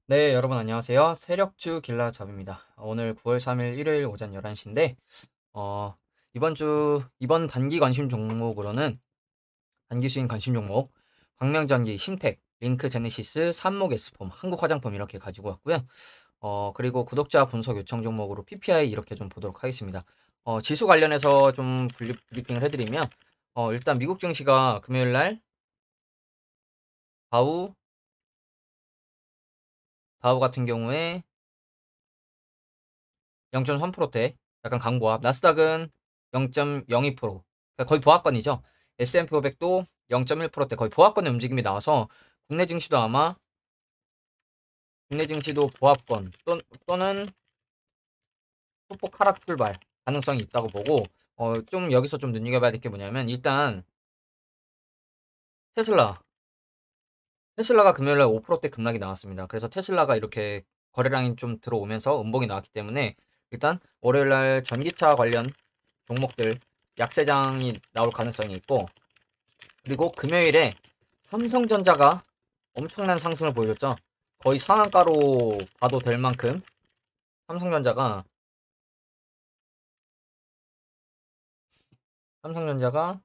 네, 여러분 안녕하세요. 세력주 길라잡입니다. 오늘 9월 3일 일요일 오전 11시인데, 어, 이번 단기 관심 종목으로는 단기 수익 관심 종목, 광명전기, 심택, 링크 제네시스, 삼목 에스폼, 한국화장품 이렇게 가지고 왔고요. 그리고 구독자 분석 요청 종목으로 PPI 이렇게 좀 보도록 하겠습니다. 지수 관련해서 좀 브리핑을 해드리면, 일단 미국 증시가 금요일 날 다우, 다우 같은 경우에 0.3%대 약간 강보합. 나스닥은 0.02%. 그러니까 거의 보합권이죠. S&P 500도 0.1%대 거의 보합권의 움직임이 나와서 국내 증시도 아마 국내 증시도 보합권 또는 소폭 하락 출발 가능성이 있다고 보고 좀 여기서 좀 눈여겨봐야 될 게 뭐냐면 일단 테슬라 테슬라가 금요일날 5%대 급락이 나왔습니다. 그래서 테슬라가 이렇게 거래량이 좀 들어오면서 음봉이 나왔기 때문에 일단 월요일날 전기차 관련 종목들 약세장이 나올 가능성이 있고, 그리고 금요일에 삼성전자가 엄청난 상승을 보여줬죠. 거의 상한가로 봐도 될 만큼 삼성전자가 삼성전자가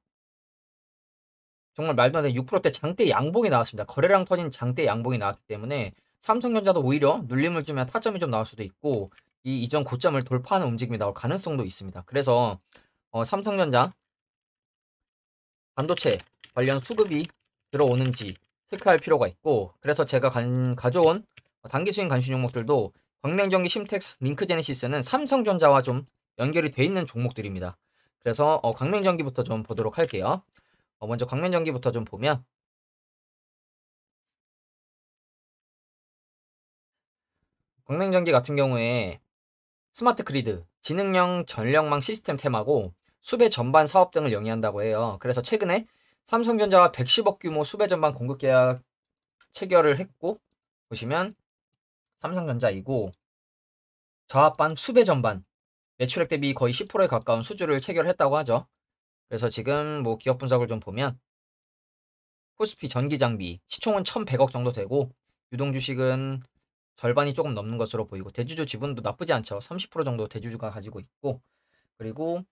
정말 말도 안 되는 6%대 장대 양봉이 나왔습니다. 거래량 터진 장대 양봉이 나왔기 때문에 삼성전자도 오히려 눌림을 주면 타점이 좀 나올 수도 있고 이 이전 고점을 돌파하는 움직임이 나올 가능성도 있습니다. 그래서 삼성전자 반도체 관련 수급이 들어오는지 체크할 필요가 있고, 그래서 제가 가져온 단기 수익 관심 종목들도 광명전기, 심텍, 링크제네시스는 삼성전자와 좀 연결이 돼 있는 종목들입니다. 그래서 광명전기부터 좀 보도록 할게요. 먼저 광명전기부터 좀 보면 광명전기 같은 경우에 스마트 그리드, 지능형 전력망 시스템 테마고 수배 전반 사업 등을 영위한다고 해요. 그래서 최근에 삼성전자와 110억 규모 수배 전반 공급 계약 체결을 했고, 보시면 삼성전자이고 저합반 수배 전반 매출액 대비 거의 10%에 가까운 수주를 체결했다고 하죠. 그래서 지금 뭐 기업 분석을 좀 보면 코스피 전기 장비 시총은 1,100억 정도 되고 유동 주식은 절반이 조금 넘는 것으로 보이고 대주주 지분도 나쁘지 않죠. 30% 정도 대주주가 가지고 있고, 그리고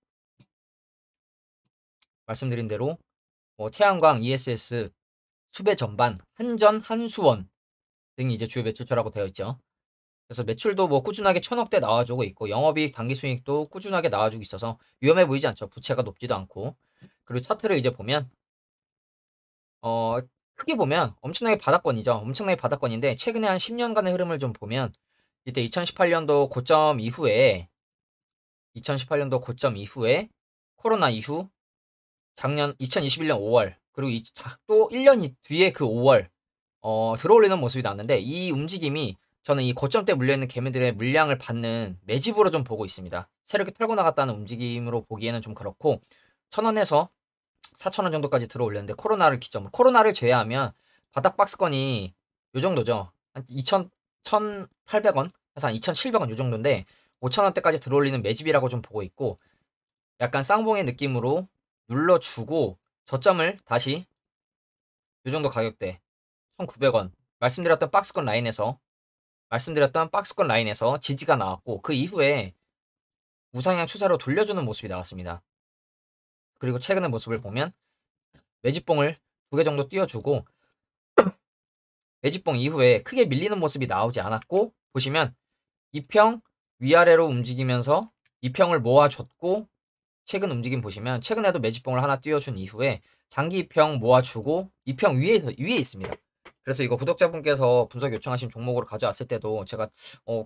말씀드린 대로 뭐 태양광, ESS, 수배 전반, 한전, 한수원 등이 이제 주요 매출처라고 되어 있죠. 그래서 매출도 뭐 꾸준하게 1,000억대 나와주고 있고 영업이익 당기순이익도 꾸준하게 나와주고 있어서 위험해 보이지 않죠. 부채가 높지도 않고. 그리고 차트를 이제 보면 어 크게 보면 엄청나게 바닥권이죠. 엄청나게 바닥권인데 최근에 한 10년간의 흐름을 좀 보면 이때 2018년도 고점 이후에 2018년도 고점 이후에 코로나 이후 작년 2021년 5월 그리고 또 1년 뒤에 그 5월 들어올리는 모습이 나왔는데 이 움직임이 저는 이 고점대 물려있는 개미들의 물량을 받는 매집으로 좀 보고 있습니다. 세력이 털고 나갔다는 움직임으로 보기에는 좀 그렇고 1,000원에서 4,000원 정도까지 들어올렸는데 코로나를 기점으로 코로나를 제외하면 바닥 박스권이 요 정도죠. 한 2,000, 1,800원 해서 한 2,700원 요 정도인데 5,000원대까지 들어올리는 매집이라고 좀 보고 있고 약간 쌍봉의 느낌으로 눌러주고 저점을 다시 요 정도 가격대 1,900원 말씀드렸던 박스권 라인에서 지지가 나왔고 그 이후에 우상향 추세로 돌려주는 모습이 나왔습니다. 그리고 최근의 모습을 보면 매집봉을 2개 정도 띄워주고 매집봉 이후에 크게 밀리는 모습이 나오지 않았고 보시면 2평 위아래로 움직이면서 2평을 모아줬고 최근 움직임 보시면 최근에도 매집봉을 하나 띄워준 이후에 장기 2평 모아주고 2평 위에 있습니다. 그래서 이거 구독자분께서 분석 요청하신 종목으로 가져왔을 때도 제가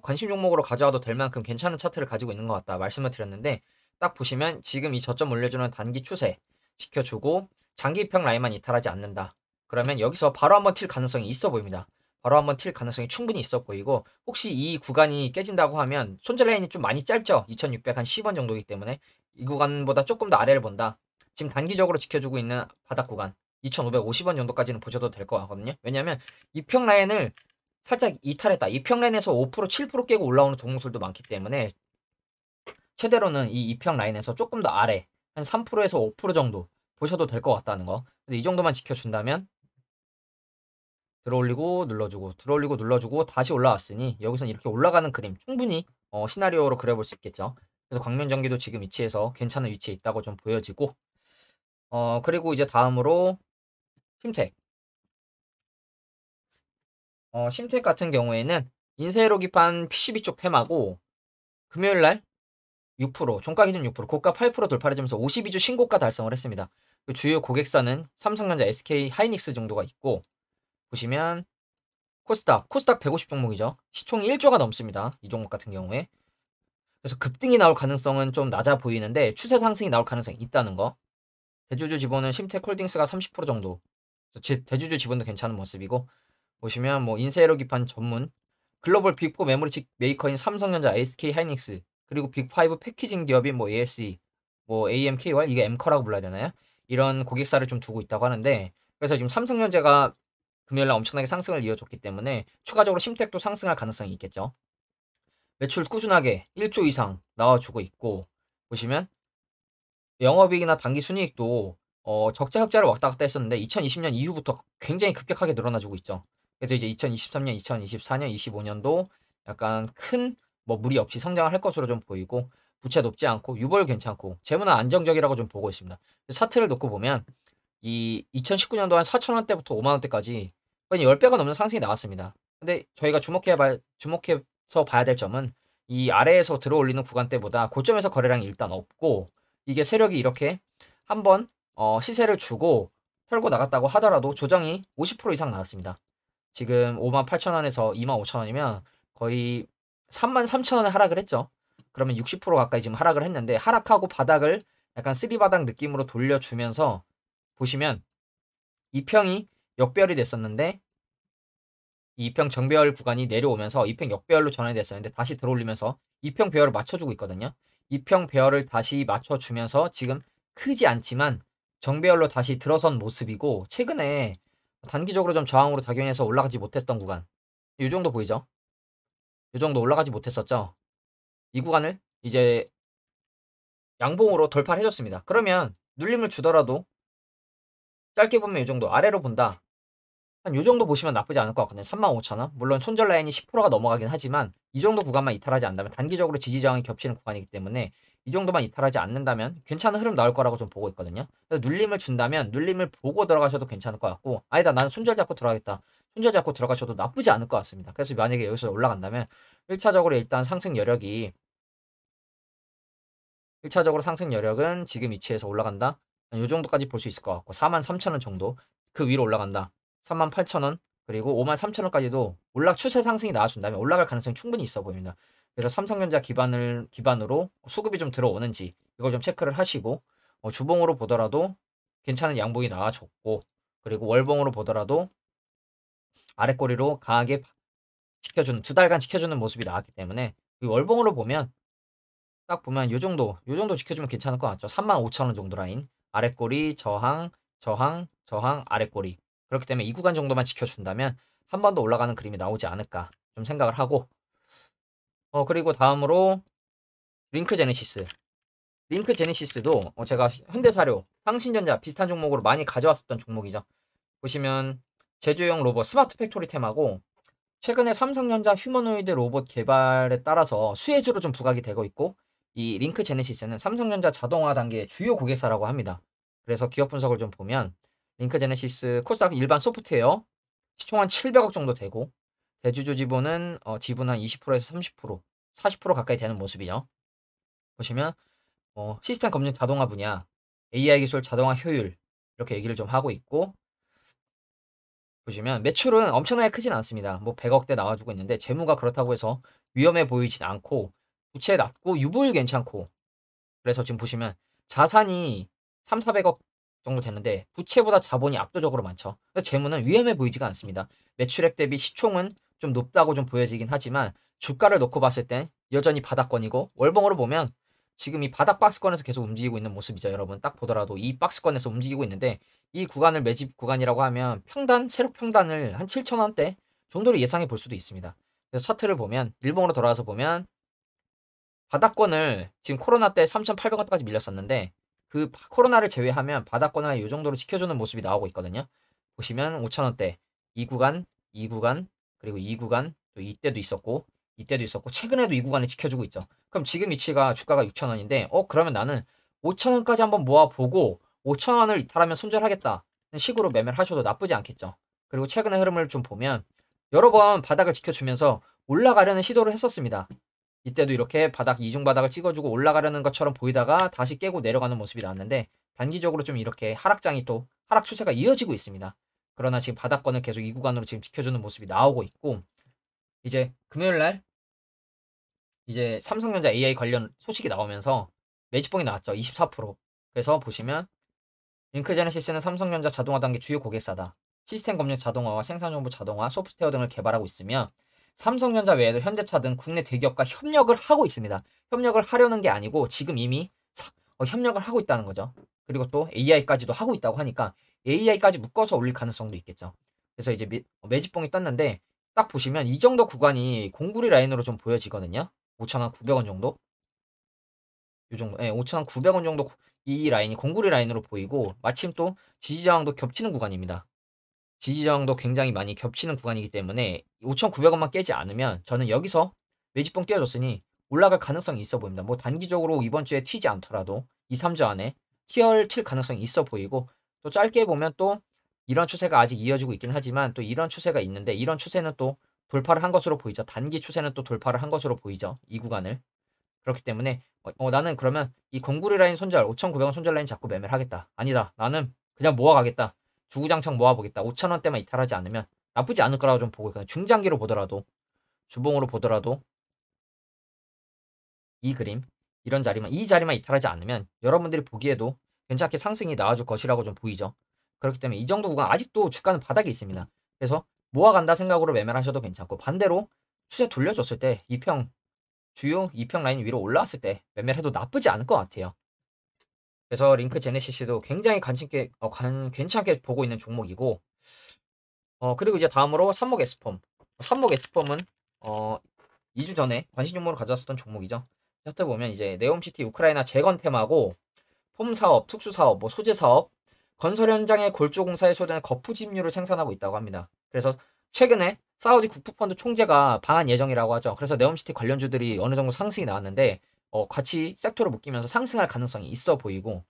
관심 종목으로 가져와도 될 만큼 괜찮은 차트를 가지고 있는 것 같다 말씀을 드렸는데 딱 보시면 지금 이 저점 올려주는 단기 추세 지켜주고 장기 2평 라인만 이탈하지 않는다. 그러면 여기서 바로 한번 튈 가능성이 있어 보입니다. 바로 한번 튈 가능성이 충분히 있어 보이고 혹시 이 구간이 깨진다고 하면 손절 라인이 좀 많이 짧죠. 2610원 정도이기 때문에 이 구간보다 조금 더 아래를 본다. 지금 단기적으로 지켜주고 있는 바닥 구간 2,550원 정도까지는 보셔도 될 것 같거든요. 왜냐하면 이평 라인을 살짝 이탈했다. 이평 라인에서 5% 7% 깨고 올라오는 종목들도 많기 때문에 최대로는 이 이평 라인에서 조금 더 아래 한 3%에서 5% 정도 보셔도 될 것 같다는 거. 근데 이 정도만 지켜준다면 들어올리고 눌러주고 들어올리고 눌러주고 다시 올라왔으니 여기선 이렇게 올라가는 그림 충분히 시나리오로 그려볼 수 있겠죠. 그래서 광면전기도 지금 위치에서 괜찮은 위치에 있다고 좀 보여지고 그리고 이제 다음으로 심택. 심택 같은 경우에는 인쇄로 기판 PCB 쪽 테마고 금요일날 6%, 종가 기준 6%, 고가 8% 돌파해주면서 52주 신고가 달성을 했습니다. 그 주요 고객사는 삼성전자, SK 하이닉스 정도가 있고 보시면 코스닥 150 종목이죠. 시총이 1조가 넘습니다. 이 종목 같은 경우에. 그래서 급등이 나올 가능성은 좀 낮아 보이는데 추세 상승이 나올 가능성이 있다는 거. 대주주 지분은 심텍홀딩스가 30% 정도. 대주주 지분도 괜찮은 모습이고 보시면 뭐 인쇄로 기판 전문 글로벌 빅4 메모리 메이커인 삼성전자, SK 하이닉스 그리고 빅5 패키징 기업인 뭐 ASE, 뭐 AMKY 이게 엠커라고 불러야 되나요? 이런 고객사를 좀 두고 있다고 하는데 그래서 지금 삼성전자가 금요일날 엄청나게 상승을 이어줬기 때문에 추가적으로 심택도 상승할 가능성이 있겠죠. 매출 꾸준하게 1조 이상 나와주고 있고 보시면 영업이익이나 단기 순이익도 적자 흑자를 왔다 갔다 했었는데 2020년 이후부터 굉장히 급격하게 늘어나주고 있죠. 그래서 이제 2023년, 2024년, 25년도 약간 큰 뭐 무리 없이 성장을 할 것으로 좀 보이고 부채 높지 않고 유보율 괜찮고 재무는 안정적이라고 좀 보고 있습니다. 차트를 놓고 보면 이 2019년도 한 4,000원대부터 5만원대까지 거의 10배가 넘는 상승이 나왔습니다. 근데 저희가 주목해서 봐야 될 점은 이 아래에서 들어올리는 구간대보다 고점에서 거래량이 일단 없고 이게 세력이 이렇게 한번 시세를 주고 털고 나갔다고 하더라도 조정이 50% 이상 나왔습니다. 지금 58,000원에서 25,000원이면 거의 33,000원에 하락을 했죠. 그러면 60% 가까이 지금 하락을 했는데 하락하고 바닥을 약간 쓰리바닥 느낌으로 돌려주면서 보시면 이평이 역배열이 됐었는데 이평 정배열 구간이 내려오면서 이평 역배열로 전환이 됐었는데 다시 들어올리면서 이평 배열을 맞춰주고 있거든요. 이평 배열을 다시 맞춰주면서 지금 크지 않지만 정배열로 다시 들어선 모습이고 최근에 단기적으로 좀 저항으로 작용해서 올라가지 못했던 구간 이 정도 보이죠? 이 정도 올라가지 못했었죠? 이 구간을 이제 양봉으로 돌파를 해줬습니다. 그러면 눌림을 주더라도 짧게 보면 이 정도 아래로 본다. 한 요 정도 보시면 나쁘지 않을 것 같거든요. 35,000원. 물론 손절 라인이 10%가 넘어가긴 하지만 이 정도 구간만 이탈하지 않는다면 단기적으로 지지 저항이 겹치는 구간이기 때문에 이 정도만 이탈하지 않는다면 괜찮은 흐름 나올 거라고 좀 보고 있거든요. 그래서 눌림을 준다면 눌림을 보고 들어가셔도 괜찮을 것 같고 아니다 나는 손절 잡고 들어가겠다. 손절 잡고 들어가셔도 나쁘지 않을 것 같습니다. 그래서 만약에 여기서 올라간다면 1차적으로 일단 상승 여력은 지금 위치에서 올라간다. 요 정도까지 볼 수 있을 것 같고 43,000원 정도 그 위로 올라간다. 38,000원 그리고 53,000원까지도 추세 상승이 나와준다면 올라갈 가능성이 충분히 있어 보입니다. 그래서 삼성전자 기반으로 수급이 좀 들어오는지 이걸 좀 체크를 하시고 주봉으로 보더라도 괜찮은 양봉이 나와줬고 그리고 월봉으로 보더라도 아랫꼬리로 강하게 지켜주는 2달간 지켜주는 모습이 나왔기 때문에 이 월봉으로 보면 딱 보면 요 정도 지켜주면 괜찮을 것 같죠. 35,000원 정도 라인 아랫꼬리 저항 아랫꼬리 그렇기 때문에 이 구간 정도만 지켜준다면 한 번 더 올라가는 그림이 나오지 않을까 좀 생각을 하고 그리고 다음으로 링크 제네시스도 제가 현대사료, 상신전자 비슷한 종목으로 많이 가져왔었던 종목이죠. 보시면 제조용 로봇 스마트 팩토리 테마고 최근에 삼성전자 휴머노이드 로봇 개발에 따라서 수혜주로 좀 부각이 되고 있고 이 링크 제네시스는 삼성전자 자동화 단계의 주요 고객사라고 합니다. 그래서 기업 분석을 좀 보면 링크 제네시스 코스닥 일반 소프트웨어 시총 한 700억 정도 되고 대주주 지분 한 20%에서 30%, 40% 가까이 되는 모습이죠. 보시면 시스템 검증 자동화 분야, AI 기술 자동화 효율 이렇게 얘기를 좀 하고 있고 보시면 매출은 엄청나게 크진 않습니다. 뭐 100억대 나와주고 있는데 재무가 그렇다고 해서 위험해 보이진 않고 부채 낮고 유보율 괜찮고 그래서 지금 보시면 자산이 3, 400억 정도 되는데 부채보다 자본이 압도적으로 많죠. 재무는 위험해 보이지가 않습니다. 매출액 대비 시총은 좀 높다고 좀 보여지긴 하지만 주가를 놓고 봤을 땐 여전히 바닥권이고 월봉으로 보면 지금 이 바닥 박스권에서 계속 움직이고 있는 모습이죠. 여러분 딱 보더라도 이 박스권에서 움직이고 있는데 이 구간을 매집 구간이라고 하면 세력 평단을 한 7,000원대 정도로 예상해 볼 수도 있습니다. 그래서 차트를 보면 일봉으로 돌아와서 보면 바닥권을 지금 코로나 때 3,800원까지 밀렸었는데 그 코로나를 제외하면 바닥권을 이 정도로 지켜주는 모습이 나오고 있거든요. 보시면 5,000원대 이 구간, 이 구간, 그리고 이 구간, 또 이때도 있었고, 이때도 있었고, 최근에도 이 구간을 지켜주고 있죠. 그럼 지금 위치가 주가가 6,000원인데, 그러면 나는 5,000원까지 한번 모아보고, 5,000원을 이탈하면 손절하겠다. 식으로 매매를 하셔도 나쁘지 않겠죠. 그리고 최근의 흐름을 좀 보면, 여러 번 바닥을 지켜주면서 올라가려는 시도를 했었습니다. 이때도 이렇게 바닥, 이중 바닥을 찍어주고 올라가려는 것처럼 보이다가 다시 깨고 내려가는 모습이 나왔는데, 단기적으로 좀 이렇게 하락장이 또, 하락 추세가 이어지고 있습니다. 그러나 지금 바닥권을 계속 이 구간으로 지금 지켜주는 모습이 나오고 있고, 이제 금요일날 이제 삼성전자 AI 관련 소식이 나오면서 매집봉이 나왔죠. 24%. 그래서 보시면 링크제네시스는 삼성전자 자동화 단계 주요 고객사다. 시스템 검증 자동화와 생산정보 자동화, 소프트웨어 등을 개발하고 있으며 삼성전자 외에도 현대차 등 국내 대기업과 협력을 하고 있습니다. 협력을 하려는 게 아니고 지금 이미 협력을 하고 있다는 거죠. 그리고 또 AI까지도 하고 있다고 하니까 AI까지 묶어서 올릴 가능성도 있겠죠. 그래서 이제 매집봉이 떴는데 딱 보시면 이 정도 구간이 공구리 라인으로 좀 보여지거든요. 5,000원, 900원 정도? 요 정도. 예, 5,000원, 900원 정도 이 라인이 공구리 라인으로 보이고 마침 또 지지저항도 겹치는 구간입니다. 지지저항도 굉장히 많이 겹치는 구간이기 때문에 5,900원만 깨지 않으면 저는 여기서 매집봉 띄워줬으니 올라갈 가능성이 있어 보입니다. 뭐 단기적으로 이번 주에 튀지 않더라도 2, 3주 안에 튈 가능성이 있어 보이고 또 짧게 보면 또 이런 추세가 아직 이어지고 있긴 하지만 또 이런 추세가 있는데 이런 추세는 또 돌파를 한 것으로 보이죠. 단기 추세는 또 돌파를 한 것으로 보이죠. 이 구간을. 그렇기 때문에 나는 그러면 이 공구리 라인 손절 5,900원 손절 라인 잡고 매매를 하겠다. 아니다. 나는 그냥 모아가겠다. 주구장창 모아보겠다. 5,000원대만 이탈하지 않으면 나쁘지 않을 거라고 좀 보고 있거든요. 중장기로 보더라도 주봉으로 보더라도 이 그림 이 자리만 이탈하지 않으면 여러분들이 보기에도 괜찮게 상승이 나와줄 것이라고 좀 보이죠. 그렇기 때문에 이 정도 구간 아직도 주가는 바닥에 있습니다. 그래서 모아간다 생각으로 매매를 하셔도 괜찮고 반대로 추세 돌려줬을 때 주요 2평 라인 위로 올라왔을 때 매매를 해도 나쁘지 않을 것 같아요. 그래서 링크 제네시스도 굉장히 괜찮게 보고 있는 종목이고, 그리고 이제 다음으로 삼목 에스폼. 삼목 에스폼은 2주 전에 관심 종목으로 가져왔었던 종목이죠. 차트 보면 이제 네옴시티 우크라이나 재건 테마고 폼 사업, 특수 사업, 뭐 소재 사업, 건설 현장의 골조 공사에 소요되는 거푸집류를 생산하고 있다고 합니다. 그래서 최근에 사우디 국부펀드 총재가 방한 예정이라고 하죠. 그래서 네옴시티 관련주들이 어느 정도 상승이 나왔는데 같이 섹터로 묶이면서 상승할 가능성이 있어 보이고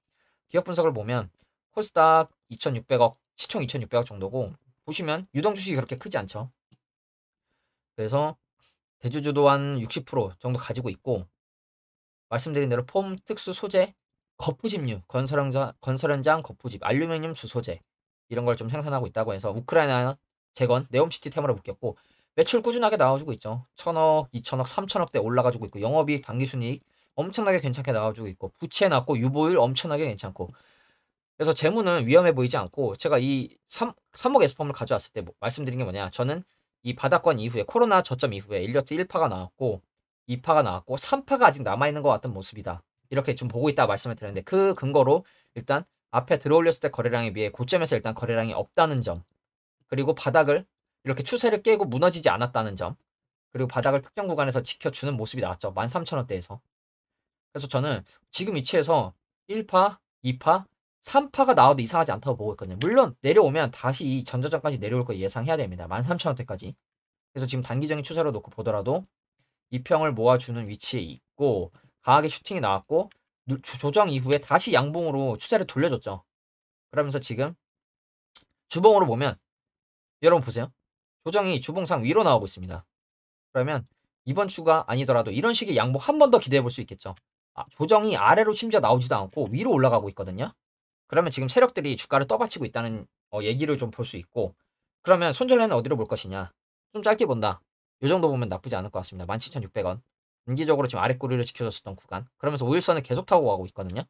기업 분석을 보면 코스닥 2,600억, 시총 2,600억 정도고 보시면 유동 주식이 그렇게 크지 않죠. 그래서 대주주도 한 60% 정도 가지고 있고 말씀드린 대로 폼, 특수 소재, 거푸집류, 건설 현장 거푸집, 알루미늄 주소재 이런 걸 좀 생산하고 있다고 해서 우크라이나 재건, 네옴시티 테마로 묶였고 매출 꾸준하게 나와주고 있죠. 1,000억, 2,000억, 3,000억대 올라가지고 있고 영업이익, 당기순이익 엄청나게 괜찮게 나와주고 있고 부채 낮고 유보율 엄청나게 괜찮고 그래서 재무는 위험해 보이지 않고 제가 이 3억 에스펌을 가져왔을 때 말씀드린 게 뭐냐 저는 이 바닥권 이후에 코로나 저점 이후에 일리어트 1파가 나왔고 2파가 나왔고 3파가 아직 남아있는 것 같은 모습이다. 이렇게 좀 보고 있다 말씀을 드렸는데 그 근거로 일단 앞에 들어올렸을 때 거래량에 비해 고점에서 일단 거래량이 없다는 점 그리고 바닥을 이렇게 추세를 깨고 무너지지 않았다는 점 그리고 바닥을 특정 구간에서 지켜주는 모습이 나왔죠. 13,000원대에서. 그래서 저는 지금 위치에서 1파, 2파, 3파가 나와도 이상하지 않다고 보고 있거든요. 물론 내려오면 다시 이 전저점까지 내려올 거 예상해야 됩니다. 13,000원대까지. 그래서 지금 단기적인 추세로 놓고 보더라도 2평을 모아주는 위치에 있고 강하게 슈팅이 나왔고 조정 이후에 다시 양봉으로 추세를 돌려줬죠. 그러면서 지금 주봉으로 보면 여러분 보세요. 조정이 주봉상 위로 나오고 있습니다. 그러면 이번 주가 아니더라도 이런 식의 양봉 한 번 더 기대해 볼 수 있겠죠. 조정이 아래로 심지어 나오지도 않고 위로 올라가고 있거든요. 그러면 지금 세력들이 주가를 떠받치고 있다는 얘기를 좀 볼 수 있고 그러면 손절에는 어디로 볼 것이냐. 좀 짧게 본다. 이 정도 보면 나쁘지 않을 것 같습니다. 17,600원. 단기적으로 지금 아래 꼬리를 지켜줬었던 구간. 그러면서 5일선을 계속 타고 가고 있거든요.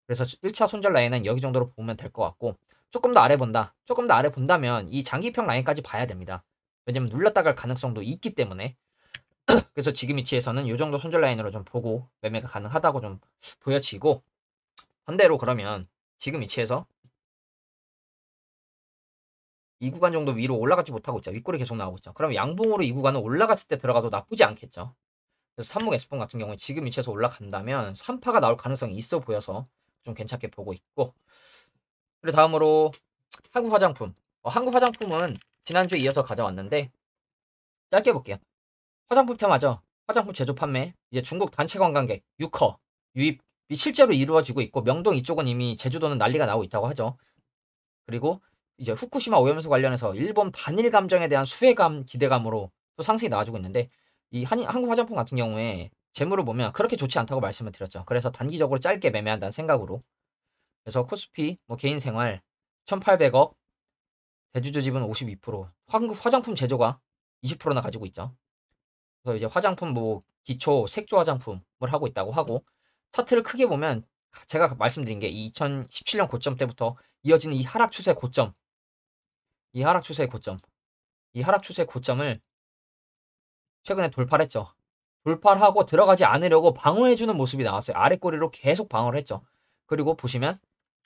그래서 1차 손절 라인은 여기 정도로 보면 될 것 같고 조금 더 아래 본다. 조금 더 아래 본다면 이 장기평 라인까지 봐야 됩니다. 왜냐면 눌렀다 갈 가능성도 있기 때문에 그래서 지금 위치에서는 이 정도 손절 라인으로 좀 보고 매매가 가능하다고 좀 보여지고 반대로 그러면 지금 위치에서 이 구간 정도 위로 올라가지 못하고 있죠. 윗골이 계속 나오고 있죠. 그럼 양봉으로 이 구간은 올라갔을 때 들어가도 나쁘지 않겠죠. 그래서 삼목 에스폰 같은 경우에 지금 위치에서 올라간다면 3파가 나올 가능성이 있어 보여서 좀 괜찮게 보고 있고 그리고 다음으로 한국 화장품. 한국 화장품은 지난주에 이어서 가져왔는데 짧게 볼게요. 화장품 테마죠. 화장품 제조 판매, 이제 중국 단체 관광객, 유커, 유입이 실제로 이루어지고 있고 명동 이쪽은 이미 제주도는 난리가 나고 있다고 하죠. 그리고 이제 후쿠시마 오염수 관련해서 일본 반일 감정에 대한 수혜감, 기대감으로 또 상승이 나와주고 있는데 이 한국 화장품 같은 경우에 재물을 보면 그렇게 좋지 않다고 말씀을 드렸죠. 그래서 단기적으로 짧게 매매한다는 생각으로. 그래서 코스피 뭐 개인 생활 1,800억, 대주주 지분 52%, 한국 화장품 제조가 20%나 가지고 있죠. 그래서 이제 화장품 뭐 기초 색조 화장품을 하고 있다고 하고 차트를 크게 보면 제가 말씀드린 게 2017년 고점 때부터 이어지는 이 하락 추세 고점, 이 하락 추세의 고점, 이 하락 추세 고점을 최근에 돌파를 했죠. 돌파를 하고 들어가지 않으려고 방어해주는 모습이 나왔어요. 아래 꼬리로 계속 방어를 했죠. 그리고 보시면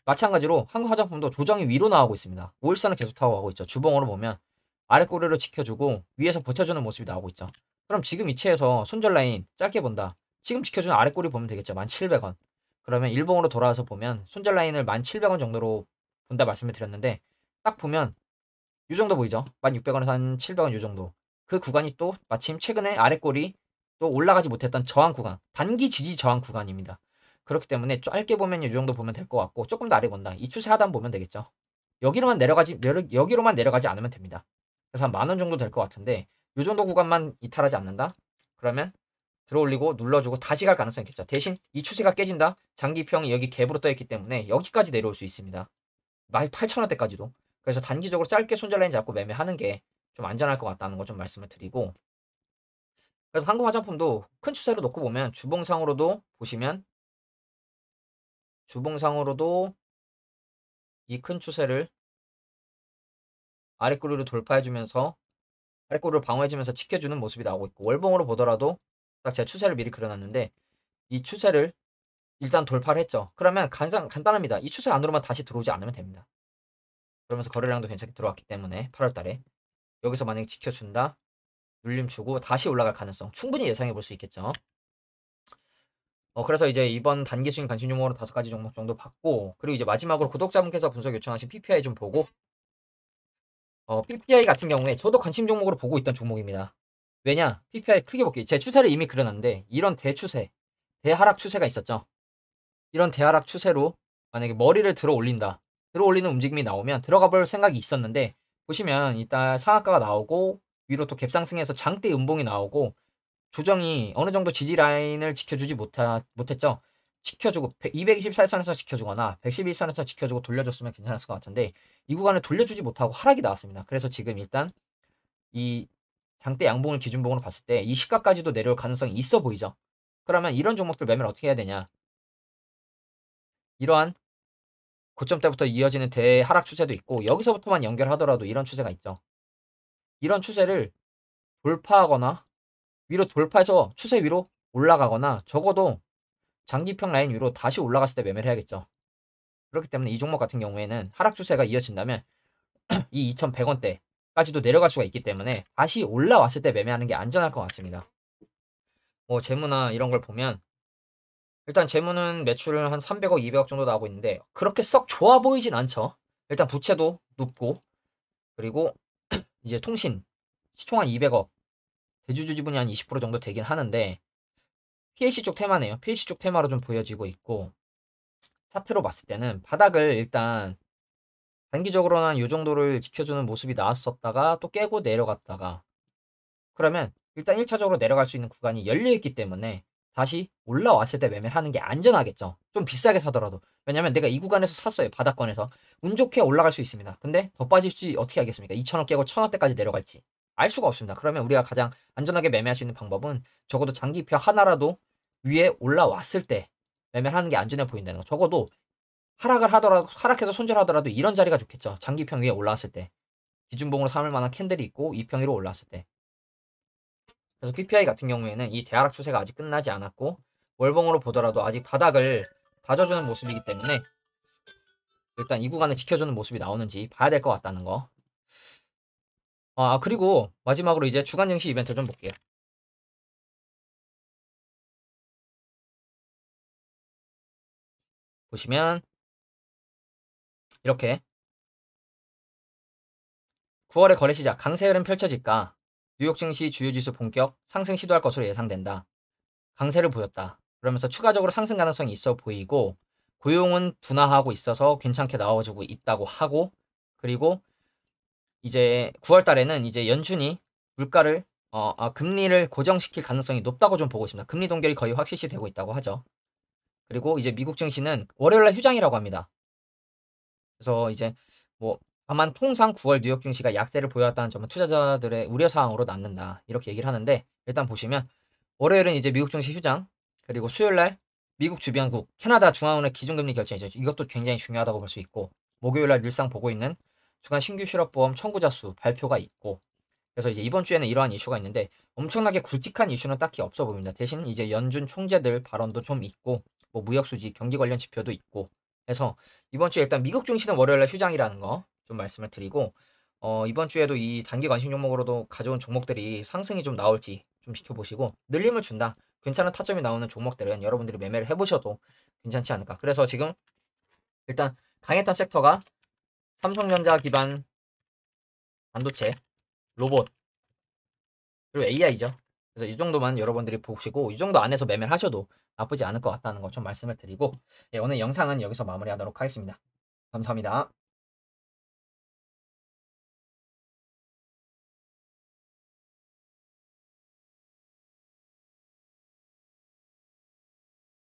마찬가지로 한국 화장품도 조정이 위로 나오고 있습니다. 5일선을 계속 타고 가고 있죠. 주봉으로 보면 아래 꼬리로 지켜주고 위에서 버텨주는 모습이 나오고 있죠. 그럼 지금 이체에서 손절 라인 짧게 본다. 지금 지켜주는 아래 꼬리 보면 되겠죠. 1,700원. 그러면 일봉으로 돌아와서 보면 손절 라인을 1,700원 정도로 본다 말씀을 드렸는데 딱 보면 이 정도 보이죠? 1,600원에서 한 700원 이 정도. 그 구간이 또 마침 최근에 아래 꼬리 또 올라가지 못했던 저항 구간, 단기 지지 저항 구간입니다. 그렇기 때문에 짧게 보면 이 정도 보면 될 것 같고 조금 더 아래 본다. 이 추세 하단 보면 되겠죠. 여기로만 내려가지 않으면 됩니다. 그래서 한 10,000원 정도 될 것 같은데 이 정도 구간만 이탈하지 않는다? 그러면 들어올리고 눌러주고 다시 갈 가능성이 있겠죠. 대신 이 추세가 깨진다? 장기평이 여기 갭으로 떠있기 때문에 여기까지 내려올 수 있습니다. 18,000원대까지도. 그래서 단기적으로 짧게 손절 라인 잡고 매매하는 게 좀 안전할 것 같다는 거 좀 말씀을 드리고 그래서 한국 화장품도 큰 추세로 놓고 보면 주봉상으로도 보시면 주봉상으로도 이 큰 추세를 아래꼬리로 돌파해주면서 아래꼬리를 방어해주면서 지켜주는 모습이 나오고 있고 월봉으로 보더라도 딱 제가 추세를 미리 그려놨는데 이 추세를 일단 돌파를 했죠. 그러면 가장 간단합니다. 이 추세 안으로만 다시 들어오지 않으면 됩니다. 그러면서 거래량도 괜찮게 들어왔기 때문에 8월달에 여기서 만약에 지켜준다 눌림 주고 다시 올라갈 가능성 충분히 예상해 볼 수 있겠죠. 그래서 이제 이번 단기 수익 관심 종목으로 5가지 종목 정도 봤고 그리고 이제 마지막으로 구독자분께서 분석 요청하신 PPI 좀 보고 PPI 같은 경우에 저도 관심 종목으로 보고 있던 종목입니다. 왜냐? PPI 크게 볼게요. 제 추세를 이미 그려놨는데 이런 대추세, 대하락 추세가 있었죠. 이런 대하락 추세로 만약에 머리를 들어 올린다. 들어 올리는 움직임이 나오면 들어가 볼 생각이 있었는데 보시면 이따 상한가가 나오고 위로 또 갭상승해서 장대 음봉이 나오고 조정이 어느 정도 지지 라인을 지켜주지 못했죠. 지켜주고 224선에서 지켜주거나 111선에서 지켜주고 돌려줬으면 괜찮았을 것 같은데 이 구간을 돌려주지 못하고 하락이 나왔습니다. 그래서 지금 일단 이 장대 양봉을 기준봉으로 봤을 때 이 시가까지도 내려올 가능성이 있어 보이죠. 그러면 이런 종목들 매매를 어떻게 해야 되냐. 이러한 고점 때부터 이어지는 대하락 추세도 있고 여기서부터만 연결하더라도 이런 추세가 있죠. 이런 추세를 돌파하거나 위로 돌파해서 추세 위로 올라가거나 적어도 장기평 라인 위로 다시 올라갔을 때 매매를 해야겠죠. 그렇기 때문에 이 종목 같은 경우에는 하락 추세가 이어진다면 이 2,100원대까지도 내려갈 수가 있기 때문에 다시 올라왔을 때 매매하는 게 안전할 것 같습니다. 뭐 재무나 이런 걸 보면 일단 재무는 매출을 한 300억, 200억 정도 나오고 있는데 그렇게 썩 좋아 보이진 않죠. 일단 부채도 높고 그리고 이제 통신 시총 한 200억, 대주주 지분이 한 20% 정도 되긴 하는데 PLC 쪽 테마네요. PLC 쪽 테마로 좀 보여지고 있고 차트로 봤을 때는 바닥을 일단 단기적으로는 이 정도를 지켜주는 모습이 나왔었다가 또 깨고 내려갔다가 그러면 일단 1차적으로 내려갈 수 있는 구간이 열려있기 때문에 다시 올라왔을 때 매매를 하는 게 안전하겠죠. 좀 비싸게 사더라도. 왜냐면 내가 이 구간에서 샀어요. 바닥권에서. 운 좋게 올라갈 수 있습니다. 근데 더 빠질지 어떻게 알겠습니까? 2,000원 깨고 1,000원대까지 내려갈지. 알 수가 없습니다. 그러면 우리가 가장 안전하게 매매할 수 있는 방법은 적어도 장기표 하나라도 위에 올라왔을 때 매매를 하는 게 안전해 보인다는 거. 적어도 하락을 하더라도 하락해서 손절하더라도 이런 자리가 좋겠죠. 장기평 위에 올라왔을 때. 기준봉으로 삼을 만한 캔들이 있고 2평 위로 올라왔을 때. 그래서 PPI 같은 경우에는 이 대하락 추세가 아직 끝나지 않았고 월봉으로 보더라도 아직 바닥을 다져주는 모습이기 때문에 일단 이 구간을 지켜주는 모습이 나오는지 봐야 될 것 같다는 거. 그리고 마지막으로 이제 주간 증시 이벤트 좀 볼게요. 보시면 이렇게 9월의 거래 시작 강세 흐름 펼쳐질까? 뉴욕 증시 주요 지수 본격 상승 시도할 것으로 예상된다. 강세를 보였다. 그러면서 추가적으로 상승 가능성이 있어 보이고 고용은 둔화하고 있어서 괜찮게 나와주고 있다고 하고 그리고 이제 9월 달에는 이제 연준이 물가를 금리를 고정시킬 가능성이 높다고 좀 보고 있습니다. 금리 동결이 거의 확실시 되고 있다고 하죠. 그리고 이제 미국 증시는 월요일날 휴장이라고 합니다. 그래서 이제 뭐 다만 통상 9월 뉴욕 증시가 약세를 보여왔다는 점은 투자자들의 우려 사항으로 남는다. 이렇게 얘기를 하는데 일단 보시면 월요일은 이제 미국 증시 휴장 그리고 수요일날 미국 주변국 캐나다 중앙은행 기준금리 결정이죠. 이것도 굉장히 중요하다고 볼 수 있고 목요일날 늘상 보고 있는 주간 신규 실업보험 청구자 수 발표가 있고 그래서 이제 이번 주에는 이러한 이슈가 있는데 엄청나게 굵직한 이슈는 딱히 없어 보입니다. 대신 이제 연준 총재들 발언도 좀 있고 뭐 무역 수지, 경기 관련 지표도 있고 해서 이번 주에 일단 미국 증시는 월요일날 휴장이라는 거 좀 말씀을 드리고 이번 주에도 이 단기 관심 종목으로도 가져온 종목들이 상승이 좀 나올지 좀 지켜보시고 늘림을 준다. 괜찮은 타점이 나오는 종목들은 여러분들이 매매를 해보셔도 괜찮지 않을까. 그래서 지금 일단 강했던 섹터가 삼성전자 기반 반도체, 로봇, 그리고 AI죠. 그래서 이 정도만 여러분들이 보시고 이 정도 안에서 매매를 하셔도 나쁘지 않을 것 같다는 거 좀 말씀을 드리고 오늘 영상은 여기서 마무리하도록 하겠습니다. 감사합니다.